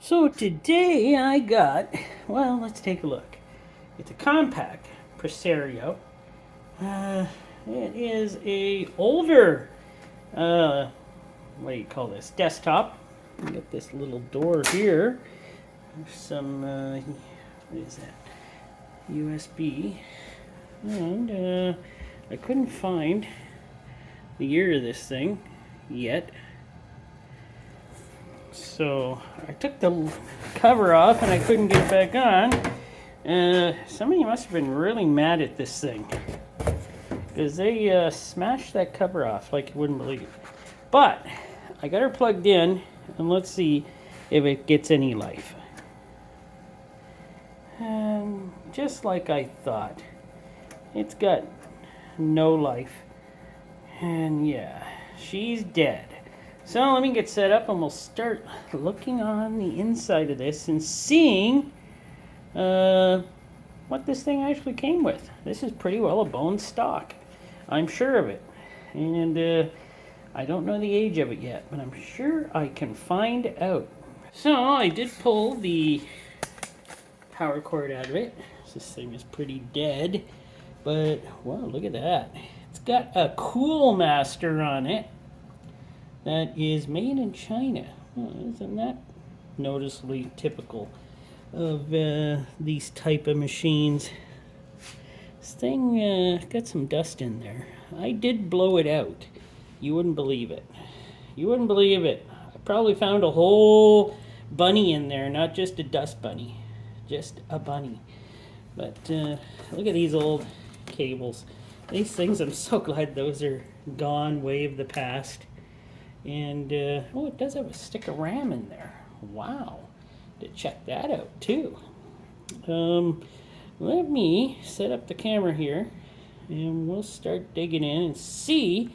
So today I got, well, let's take a look. It's a Compaq Presario. Uh, it is a older, uh, what do you call this, desktop. Get this little door here. There's some, what is that, USB. And I couldn't find the year of this thing yet. So I took the cover off and I couldn't get it back on. Somebody must have been really mad at this thing because they smashed that cover off like you wouldn't believe. But I got her plugged in and let's see if it gets any life. And just like I thought, it's got no life. And yeah, she's dead. So let me get set up and we'll start looking on the inside of this and seeing what this thing actually came with. This is pretty well a bone stock. I'm sure of it. And I don't know the age of it yet, but I'm sure I can find out. So I did pull the power cord out of it. This thing is pretty dead, but wow, look at that. It's got a Cool Master on it that is made in China. Oh, isn't that noticeably typical of these type of machines? This thing got some dust in there. I did blow it out. You wouldn't believe it. You wouldn't believe it. I probably found a whole bunny in there, not just a dust bunny. Just a bunny. But look at these old cables. These things, I'm so glad those are gone, way of the past. And, oh, it does have a stick of RAM in there. Wow. To check that out, too. Let me set up the camera here, and we'll start digging in and see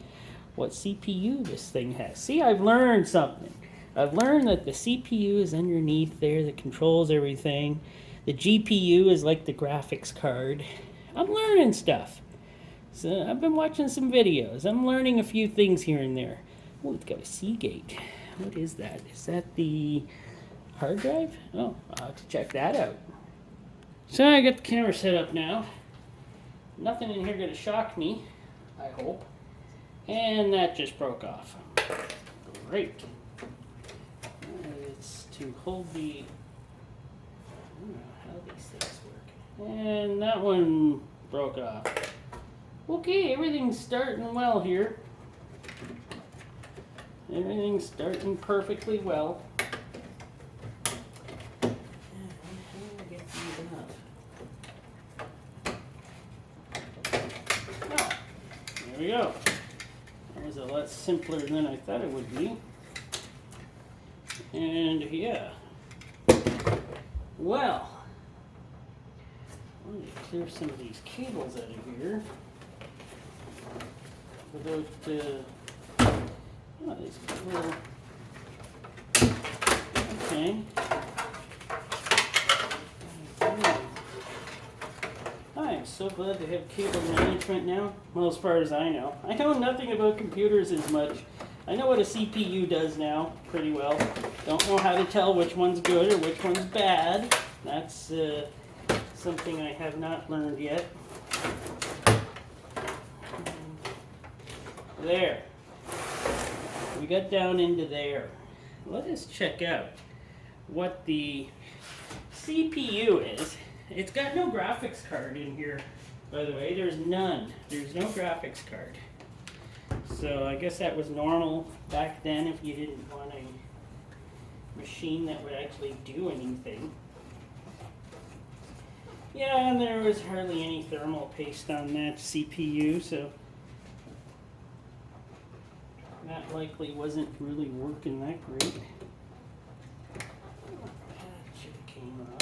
what CPU this thing has. See, I've learned something. I've learned that the CPU is underneath there that controls everything. The GPU is like the graphics card. I'm learning stuff. So I've been watching some videos. I'm learning a few things here and there. Oh, it's got a Seagate. What is that? Is that the hard drive? Oh, I'll have to check that out. So I got the camera set up now. Nothing in here going to shock me, I hope. And that just broke off. Great. It's to hold the... I don't know how these things work. And that one broke off. Okay, everything's starting well here. Everything's starting perfectly well. Oh, there we go. That was a lot simpler than I thought it would be. And yeah. Well, let me clear some of these cables out of here without oh, these little, okay. I'm so glad to have cable management now. Well, as far as I know. I know nothing about computers as much. I know what a CPU does now, pretty well. Don't know how to tell which one's good or which one's bad. That's something I have not learned yet. There. We got down into there. Let us check out what the CPU is. It's got no graphics card in here, by the way. There's none. There's no graphics card. So I guess that was normal back then if you didn't want a machine that would actually do anything. Yeah, and there was hardly any thermal paste on that CPU, so that likely wasn't really working that great. That should have came off.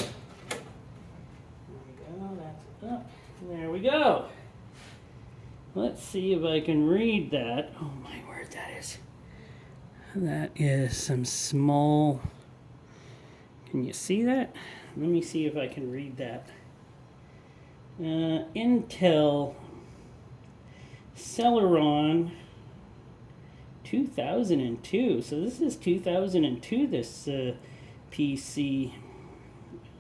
There we go, that's up. There we go. Let's see if I can read that. Oh my word, that is some small, can you see that? Let me see if I can read that. Intel Celeron 2002. So this is 2002, this PC.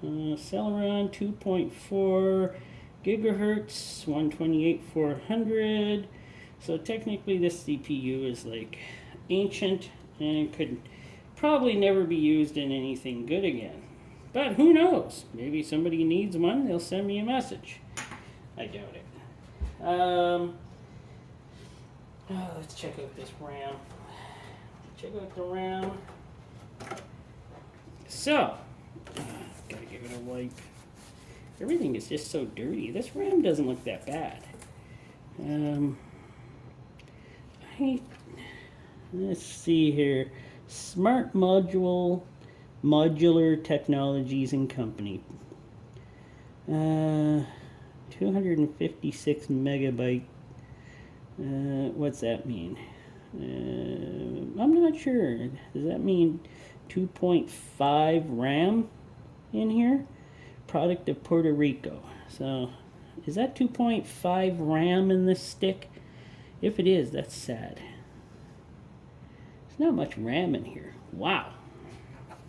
Celeron 2.4 gigahertz, 128,400. So technically this CPU is like ancient and could probably never be used in anything good again. But who knows? Maybe somebody needs one, they'll send me a message. I doubt it. Let's check out this RAM. Check out the RAM. So, gotta give it a wipe. Everything is just so dirty. This RAM doesn't look that bad. Let's see here. Smart Modular Technologies and Company. 256 megabyte. What's that mean? I'm not sure. Does that mean 2.5 RAM in here? Product of Puerto Rico. So, is that 2.5 RAM in this stick? If it is, that's sad. There's not much RAM in here. Wow.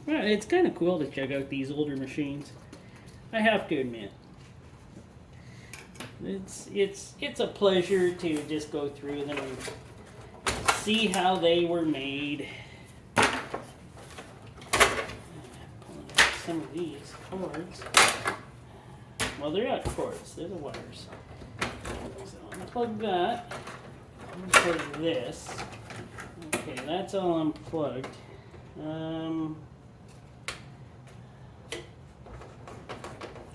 Well, it's kind of cool to check out these older machines. I have to admit. It's a pleasure to just go through them and see how they were made. Pulling out some of these cords. Well, they're not cords, they're the wires. So unplug that. Unplug this. Okay, that's all unplugged.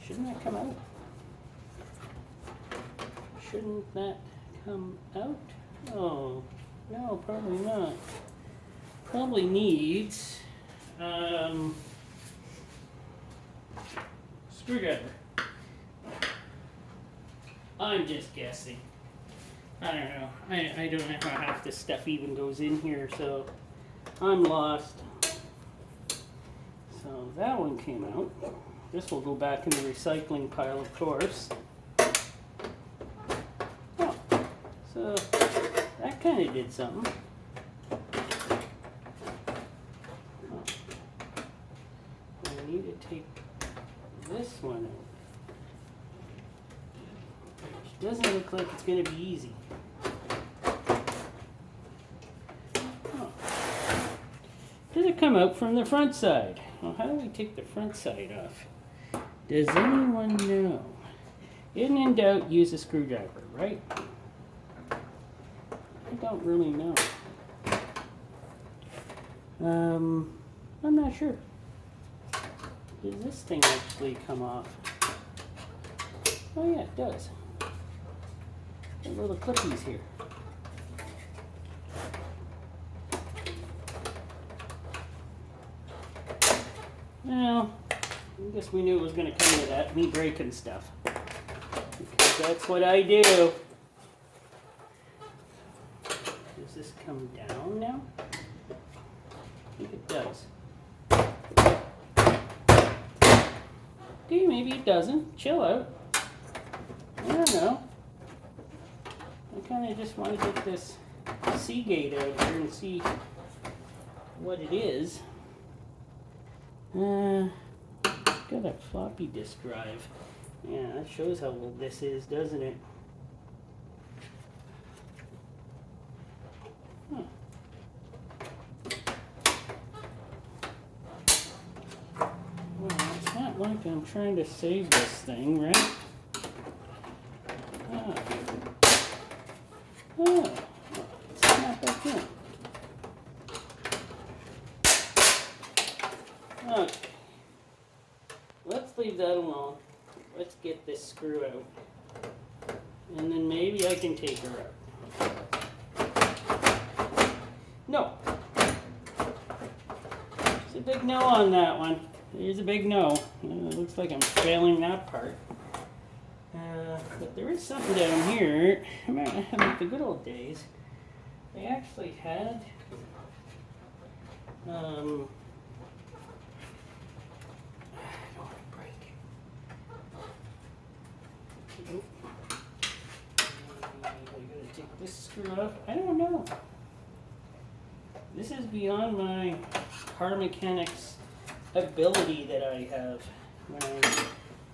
Shouldn't that come out? Shouldn't that come out? Oh, no, probably not. Probably needs screwdriver. I'm just guessing. I don't know. I don't know how half this stuff even goes in here, so I'm lost. So that one came out. This will go back in the recycling pile, of course. Oh, so that kind of did something. Oh. I need to take this one out. Which doesn't look like it's going to be easy. Oh. Does it come out from the front side? Well, how do we take the front side off? Does anyone know? In doubt, use a screwdriver, right? I don't really know. I'm not sure. Does this thing actually come off? Oh yeah, it does. Got little clippies here. Well, I guess we knew it was going to come to that, me breaking stuff. Because that's what I do. Does this come down now? I think it does. Okay, maybe it doesn't. Chill out. I don't know. I kind of just want to get this Seagate out here and see what it is. Got a floppy disk drive. Yeah, that shows how old this is, doesn't it? Huh. Well, it's not like I'm trying to save this thing, right? Oh, it's not back in. Okay. Let's leave that alone. Let's get this screw out. And then maybe I can take her out. No. There's a big no on that one. There's a big no. It looks like I'm failing that part. But there is something down here. I remember like the good old days. They actually had I don't want to break it. Nope. I gotta take this screw off. I don't know. This is beyond my car mechanics ability that I have when I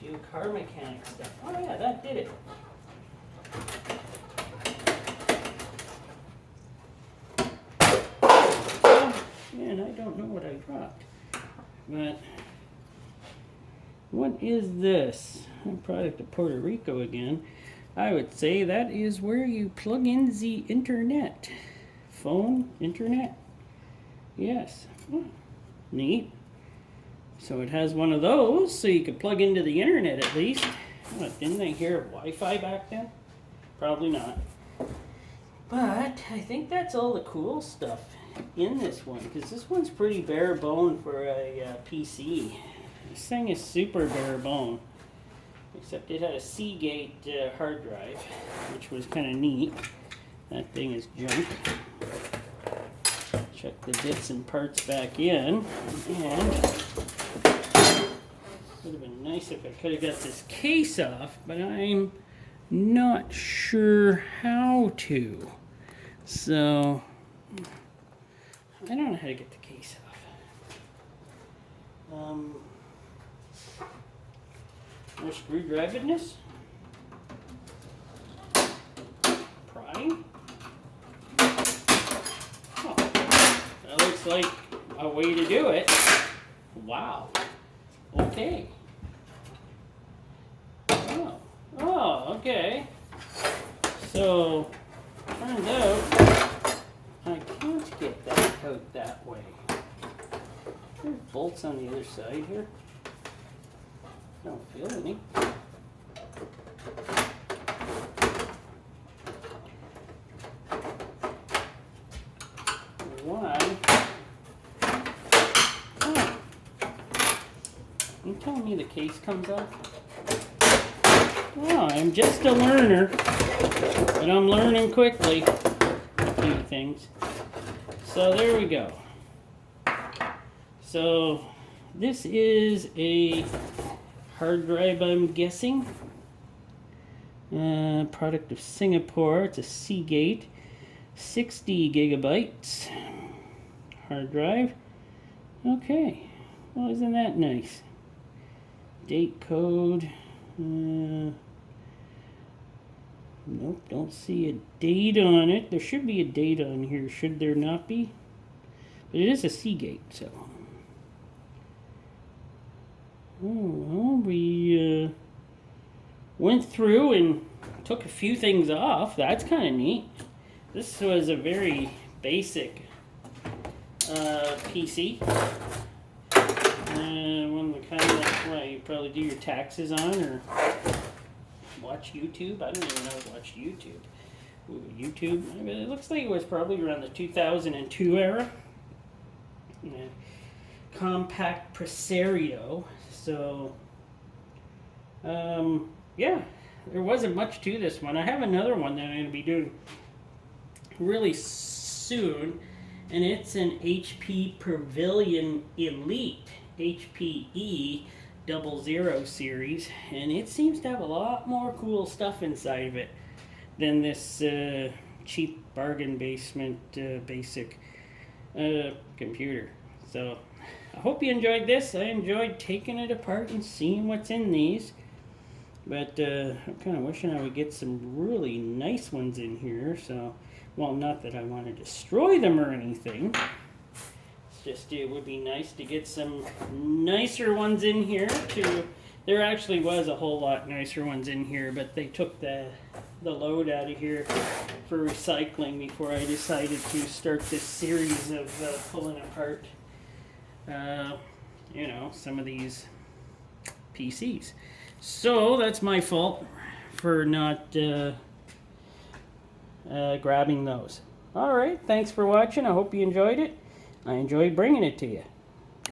do car mechanic stuff. Oh yeah, that did it. And I don't know what I dropped, but what is this? A product of Puerto Rico again. I would say that is where you plug in the internet. Phone, internet. Yes. Oh, neat. So it has one of those, so you could plug into the internet at least. What, didn't they hear of Wi-Fi back then? Probably not. But I think that's all the cool stuff in this one, because this one's pretty bare bone for a PC. This thing is super bare bone, except it had a Seagate hard drive, which was kind of neat. That thing is junk. Check the bits and parts back in, and it would have been nice if I could have got this case off, but I'm not sure how to. So I don't know how to get the case off. No screwdriveredness. Prying. Oh, that looks like a way to do it. Wow. Okay. Oh, okay. So, turns out I can't get that out that way. There's bolts on the other side here. Don't feel any. One. Oh. You telling me the case comes off? Oh, I'm just a learner, but I'm learning quickly a few things. So there we go. So this is a hard drive, I'm guessing. Product of Singapore. It's a Seagate. 60 gigabytes. Hard drive. Okay. Well, isn't that nice? Date code. Nope, don't see a date on it. There should be a date on here, should there not be? But it is a Seagate, so. Oh, well, we went through and took a few things off. That's kind of neat. This was a very basic PC. One of the kind that you probably do your taxes on or watch YouTube. I don't even know how to watch YouTube. Ooh, YouTube. I mean, it looks like it was probably around the 2002 era. Compaq Presario. So, yeah, there wasn't much to this one. I have another one that I'm going to be doing really soon, and it's an HP Pavilion Elite HPE 00 series, and it seems to have a lot more cool stuff inside of it than this cheap bargain basement basic computer. So I hope you enjoyed this. I enjoyed taking it apart and seeing what's in these, but I'm kind of wishing I would get some really nice ones in here. So, well, not that I want to destroy them or anything. Just it would be nice to get some nicer ones in here too. There actually was a whole lot nicer ones in here, but they took the load out of here for recycling before I decided to start this series of pulling apart you know, some of these PCs. So that's my fault for not grabbing those. Alright, thanks for watching. I hope you enjoyed it. I enjoyed bringing it to you.